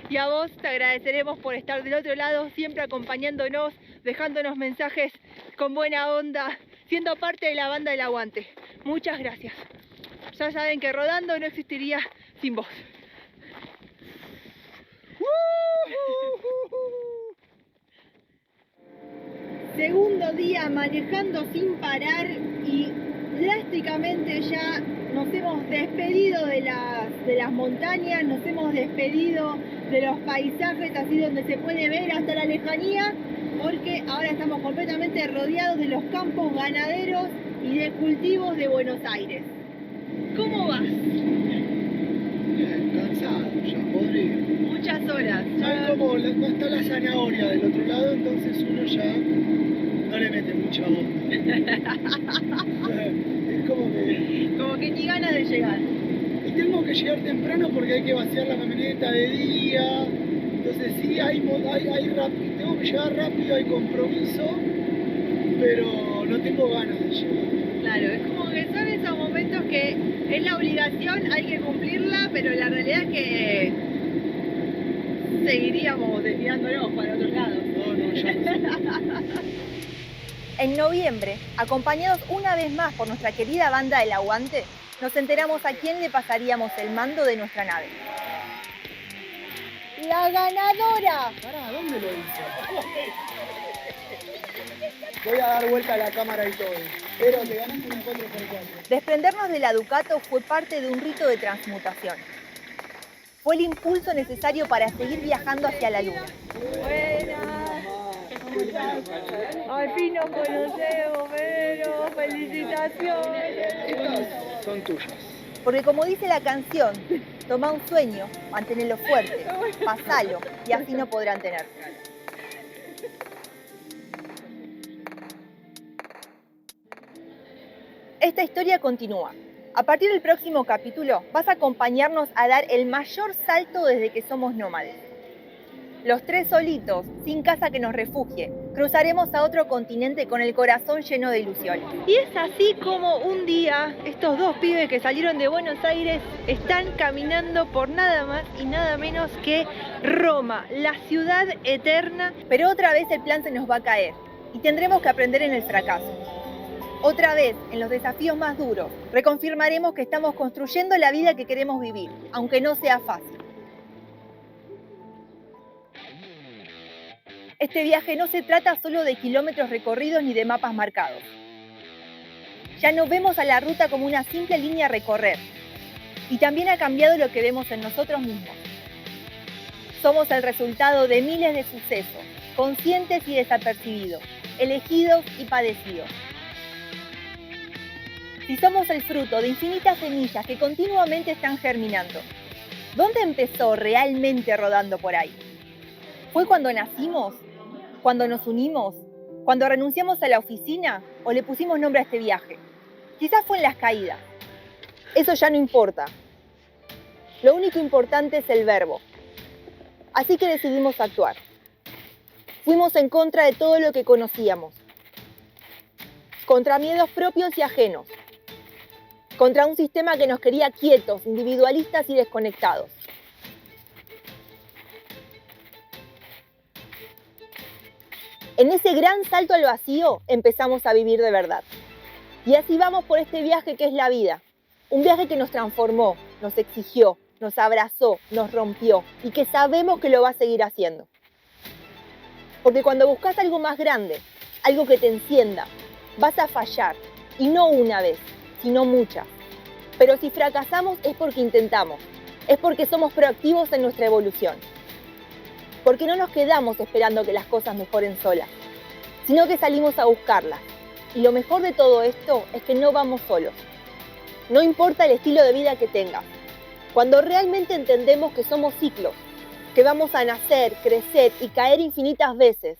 Y a vos te agradeceremos por estar del otro lado, siempre acompañándonos, dejándonos mensajes con buena onda, siendo parte de la banda del aguante. Muchas gracias. Ya saben que Rodando no existiría sin vos. Segundo día manejando sin parar y drásticamente ya nos hemos despedido de las montañas, nos hemos despedido de los paisajes así donde se puede ver hasta la lejanía, porque ahora estamos completamente rodeados de los campos ganaderos y de cultivos de Buenos Aires. ¿Cómo vas? Cansado, ya podrido. Muchas horas. ¿Sabes cómo está la zanahoria del otro lado? Entonces uno ya no le mete mucha onda. Es como que ni ganas de llegar. Y tengo que llegar temprano porque hay que vaciar la camioneta de día. Entonces sí, tengo que llegar rápido, hay compromiso, pero no tengo ganas de llegar. Claro, es como que son esos momentos que es la obligación, hay que cumplirla, pero la realidad es que seguiríamos desviándonos para otros lados. No, ya no. En noviembre, acompañados una vez más por nuestra querida banda del Aguante, nos enteramos a quién le pasaríamos el mando de nuestra nave. ¡La ganadora! Pará, ¿dónde lo hizo? Voy a dar vuelta a la cámara y todo. Pero te ganaste un 4x4. Desprendernos de la Ducato fue parte de un rito de transmutación. Fue el impulso necesario para seguir viajando hacia la luna. Buenas. Al fin nos conocemos, pero felicitaciones. Estas son tuyas. Porque como dice la canción, toma un sueño, manténelo fuerte, pasalo y así no podrán tener. Esta historia continúa. A partir del próximo capítulo vas a acompañarnos a dar el mayor salto desde que somos nómades. Los tres solitos, sin casa que nos refugie, cruzaremos a otro continente con el corazón lleno de ilusiones. Y es así como un día estos dos pibes que salieron de Buenos Aires están caminando por nada más y nada menos que Roma, la ciudad eterna. Pero otra vez el plan se nos va a caer y tendremos que aprender en el fracaso. Otra vez, en los desafíos más duros, reconfirmaremos que estamos construyendo la vida que queremos vivir, aunque no sea fácil. Este viaje no se trata solo de kilómetros recorridos ni de mapas marcados. Ya no vemos a la ruta como una simple línea a recorrer, y también ha cambiado lo que vemos en nosotros mismos. Somos el resultado de miles de sucesos, conscientes y desapercibidos, elegidos y padecidos. Si somos el fruto de infinitas semillas que continuamente están germinando, ¿dónde empezó realmente rodando por ahí? ¿Fue cuando nacimos? ¿Cuando nos unimos? ¿Cuando renunciamos a la oficina? ¿O le pusimos nombre a este viaje? Quizás fue en las caídas. Eso ya no importa. Lo único importante es el verbo. Así que decidimos actuar. Fuimos en contra de todo lo que conocíamos. Contra miedos propios y ajenos. Contra un sistema que nos quería quietos, individualistas y desconectados. En ese gran salto al vacío empezamos a vivir de verdad. Y así vamos por este viaje que es la vida. Un viaje que nos transformó, nos exigió, nos abrazó, nos rompió y que sabemos que lo va a seguir haciendo. Porque cuando buscas algo más grande, algo que te encienda, vas a fallar. Y no una vez, sino muchas. Pero si fracasamos es porque intentamos. Es porque somos proactivos en nuestra evolución. Porque no nos quedamos esperando que las cosas mejoren solas, sino que salimos a buscarlas. Y lo mejor de todo esto es que no vamos solos. No importa el estilo de vida que tengas. Cuando realmente entendemos que somos ciclos, que vamos a nacer, crecer y caer infinitas veces,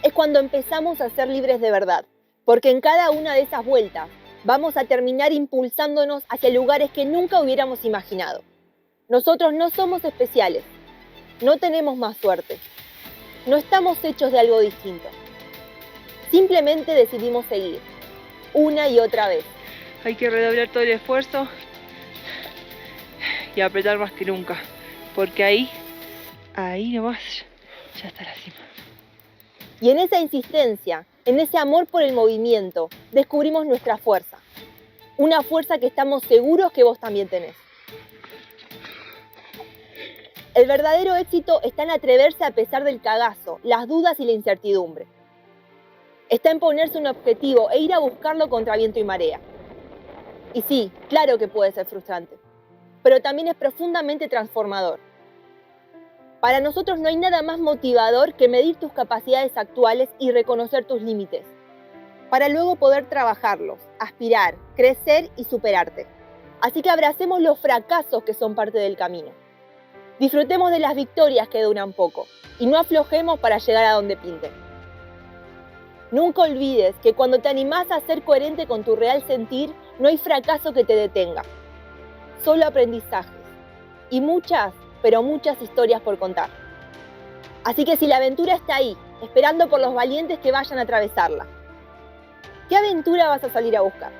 es cuando empezamos a ser libres de verdad. Porque en cada una de esas vueltas vamos a terminar impulsándonos hacia lugares que nunca hubiéramos imaginado. Nosotros no somos especiales. No tenemos más suerte. No estamos hechos de algo distinto. Simplemente decidimos seguir, una y otra vez. Hay que redoblar todo el esfuerzo y apretar más que nunca, porque ahí nomás ya está la cima. Y en esa insistencia, en ese amor por el movimiento, descubrimos nuestra fuerza. Una fuerza que estamos seguros que vos también tenés. El verdadero éxito está en atreverse a pesar del cagazo, las dudas y la incertidumbre. Está en ponerse un objetivo e ir a buscarlo contra viento y marea. Y sí, claro que puede ser frustrante, pero también es profundamente transformador. Para nosotros no hay nada más motivador que medir tus capacidades actuales y reconocer tus límites, para luego poder trabajarlos, aspirar, crecer y superarte. Así que abracemos los fracasos que son parte del camino. Disfrutemos de las victorias que duran poco y no aflojemos para llegar a donde pinte. Nunca olvides que cuando te animás a ser coherente con tu real sentir, no hay fracaso que te detenga. Solo aprendizajes y muchas, pero muchas historias por contar. Así que si la aventura está ahí, esperando por los valientes que vayan a atravesarla, ¿qué aventura vas a salir a buscar?